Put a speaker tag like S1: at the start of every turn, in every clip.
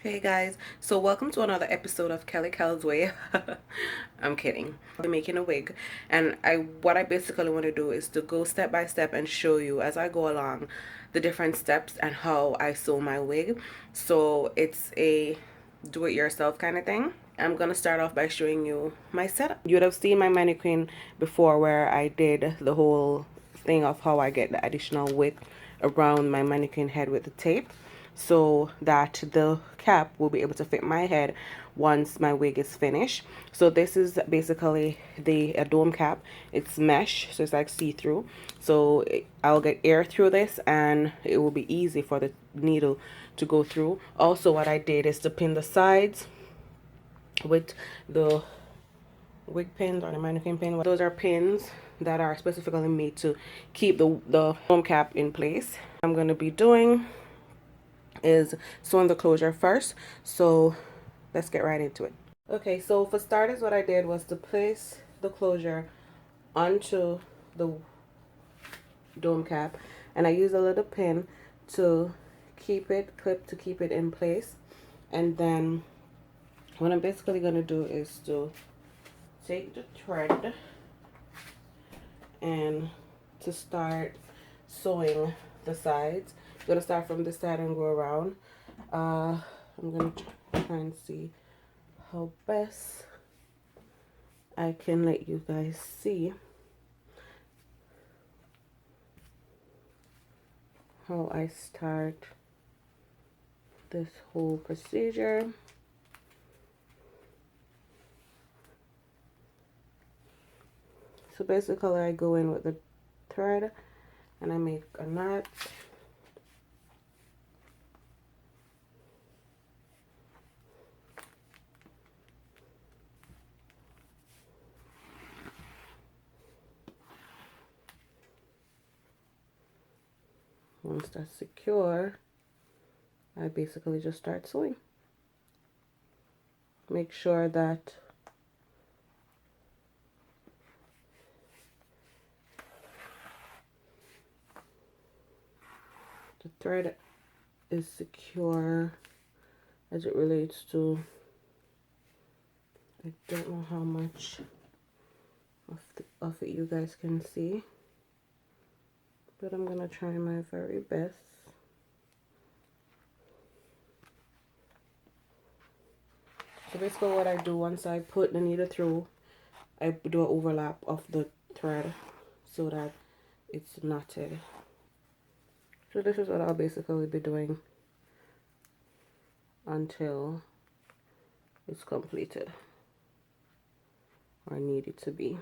S1: Hey guys, so welcome to another episode of Kellie Kelz Way. I'm kidding. I'm making a wig, and what I basically want to do is to go step by step and show you as I go along the different steps and how I sew my wig. So it's a do-it-yourself kind of thing. I'm gonna start off by showing you my setup. You would have seen my mannequin before where I did the whole thing of how I get the additional width around my mannequin head with the tape, so that the cap will be able to fit my head once my wig is finished. So this is basically a dome cap. It's mesh, so it's like see-through, so I'll get air through this and it will be easy for the needle to go through. Also, what I did is to pin the sides with the wig pins or the mannequin pin. Those are pins that are specifically made to keep the dome cap in place. I'm going to be doing is sewing the closure first, so let's get right into it. Okay, so for starters, what I did was to place the closure onto the dome cap, and I used a little pin to keep it clipped to keep it in place. And then what I'm basically going to do is to take the thread and to start sewing the sides. I'm going to start from this side and go around. I'm going to try and see how best I can let you guys see how I start this whole procedure. So basically I go in with the thread and I make a knot. Once that's secure, I basically just start sewing. Make sure that the thread is secure as it relates to, I don't know how much of it you guys can see, but I'm gonna try my very best. So basically what I do, once I put the needle through, I do an overlap of the thread so that it's knotted. So this is what I'll basically be doing until it's completed or need it to be.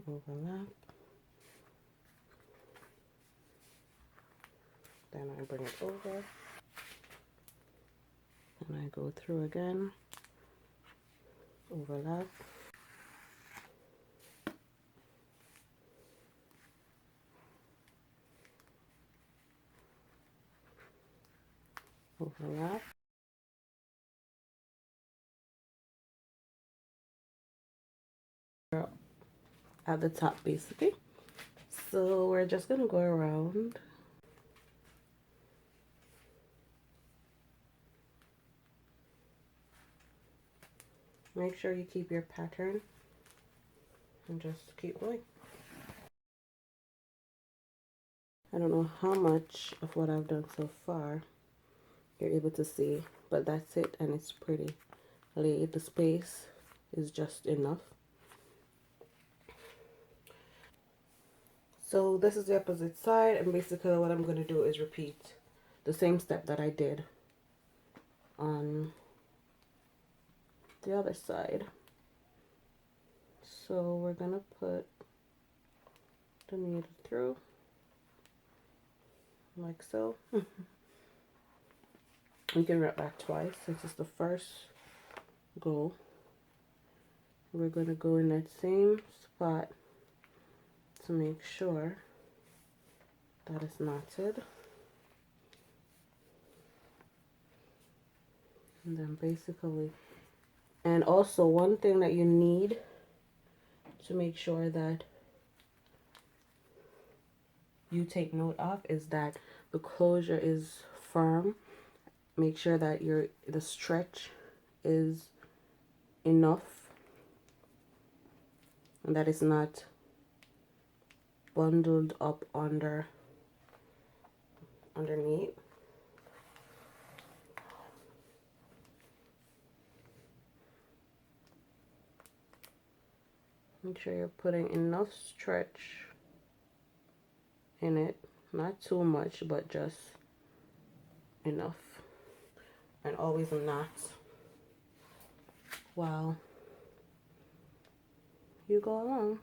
S1: Overlap. Then I bring it over and I go through again. Overlap. Overlap. At the top basically. So we're just gonna go around. Make sure you keep your pattern and just keep going. I don't know how much of what I've done so far you're able to see, but that's it, and it's pretty laid. The space is just enough. So this is the opposite side, and basically what I'm going to do is repeat the same step that I did on the other side. So we're going to put the needle through like so. You can wrap back twice. This is the first go. We're going to go in that same spot to make sure that it's knotted. And then basically, and also one thing that you need to make sure that you take note of is that the closure is firm. Make sure that the stretch is enough and that it's not bundled up underneath. Make sure you're putting enough stretch in it, not too much, but just enough, and always knots while you go along.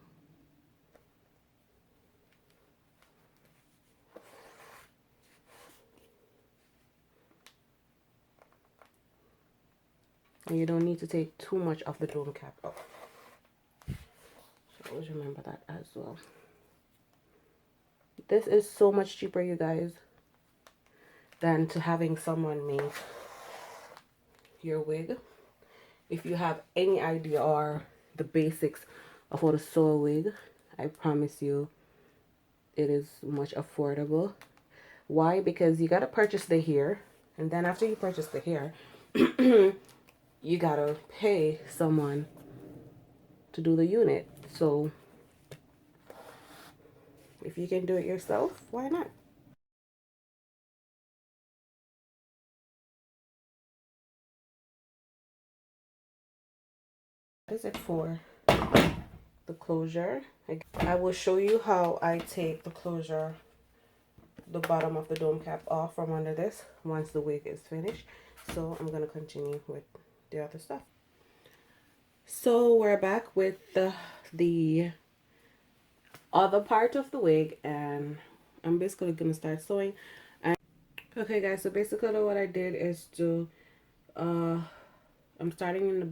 S1: And you don't need to take too much of the dome cap off. So always remember that as well. This is so much cheaper, you guys, than to having someone make your wig. If you have any idea or the basics of how to sew a wig, I promise you it is much affordable. Why? Because you gotta purchase the hair, and then after you purchase the hair, you gotta pay someone to do the unit. So if you can do it yourself, why not? That is it for the closure. I will show you how I take the closure, the bottom of the dome cap off from under this once the wig is finished. So I'm gonna continue with the other stuff. So we're back with the other part of the wig, and I'm basically gonna start sewing. And okay guys, so basically what I did is to I'm starting in the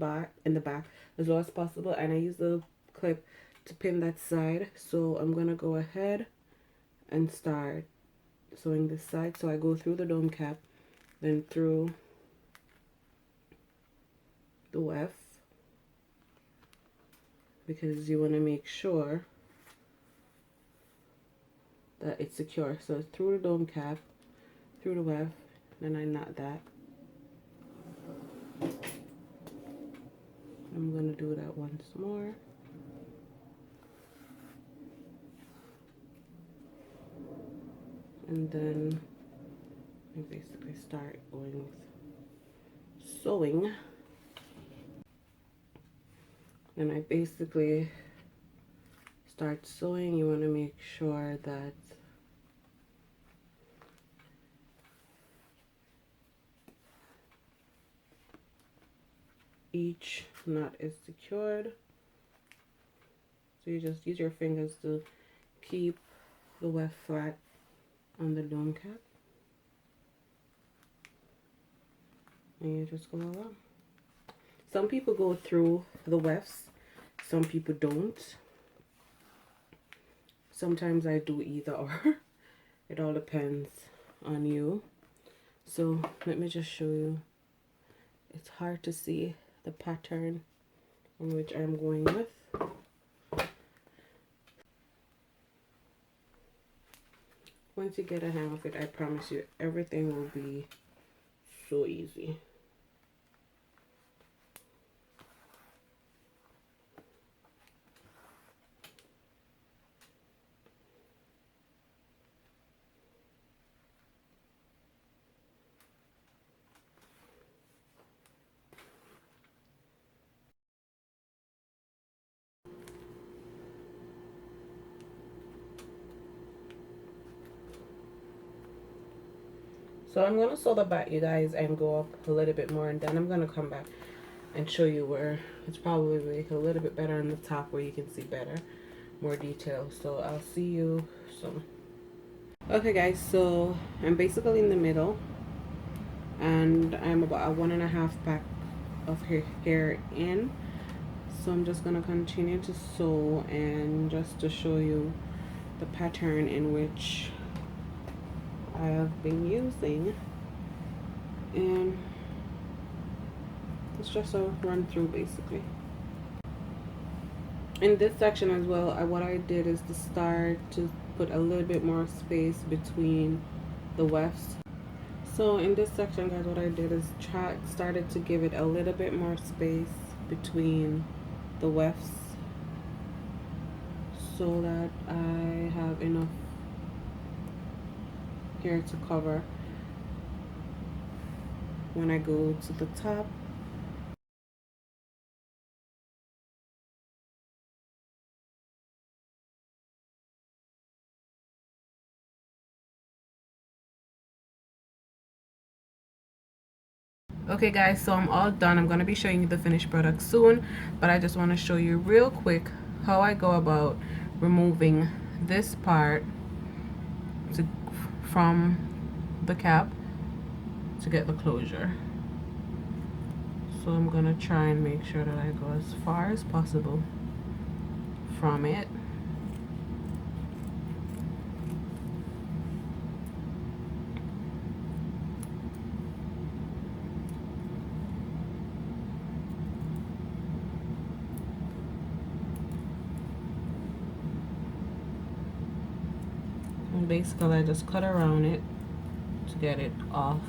S1: back as low as possible, and I use the clip to pin that side. So I'm gonna go ahead and start sewing this side. So I go through the dome cap, then through the weft, because you want to make sure that it's secure. So through the dome cap, through the weft, then I knot that. I'm going to do that once more. And then I basically start going with sewing. And I basically start sewing. You want to make sure that each knot is secured. So you just use your fingers to keep the weft flat on the dome cap. And you just go along. Some people go through the wefts, some people don't. Sometimes I do either or. It all depends on you. So let me just show you. It's hard to see the pattern in which I'm going with. Once you get a hang of it, I promise you everything will be so easy. So I'm going to sew the back, you guys, and go up a little bit more, and then I'm going to come back and show you where it's probably a little bit better on the top where you can see better, more detail. So I'll see you soon. Okay guys, so I'm basically in the middle, and I'm about a 1.5 pack of hair in. So I'm just going to continue to sew, and just to show you the pattern in which I have been using, and it's just a run through basically. In this section as well, what I did is to start to put a little bit more space between the wefts. So in this section, guys, what I did is started to give it a little bit more space between the wefts so that I have enough hair to cover when I go to the top. Okay guys, so I'm all done. I'm going to be showing you the finished product soon, but I just want to show you real quick how I go about removing this part to, from the cap to get the closure. So I'm going to try and make sure that I go as far as possible from it. And basically I just cut around it to get it off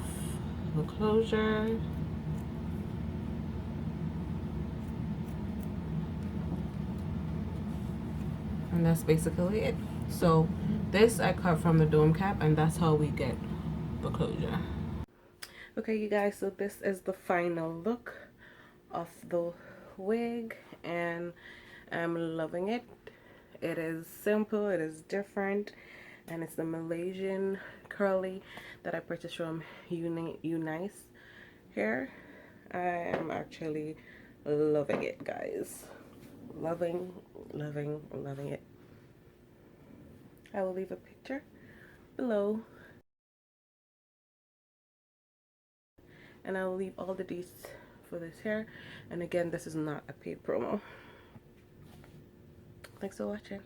S1: the closure. And that's basically it. So this I cut from the dome cap, and that's how we get the closure. Okay you guys, so this is the final look of the wig, and I'm loving it. It is simple, it is different, and it's the Malaysian curly that I purchased from Unice Hair. I am actually loving it, guys. Loving it. I will leave a picture below, and I will leave all the deets for this hair. And again, this is not a paid promo. Thanks for watching.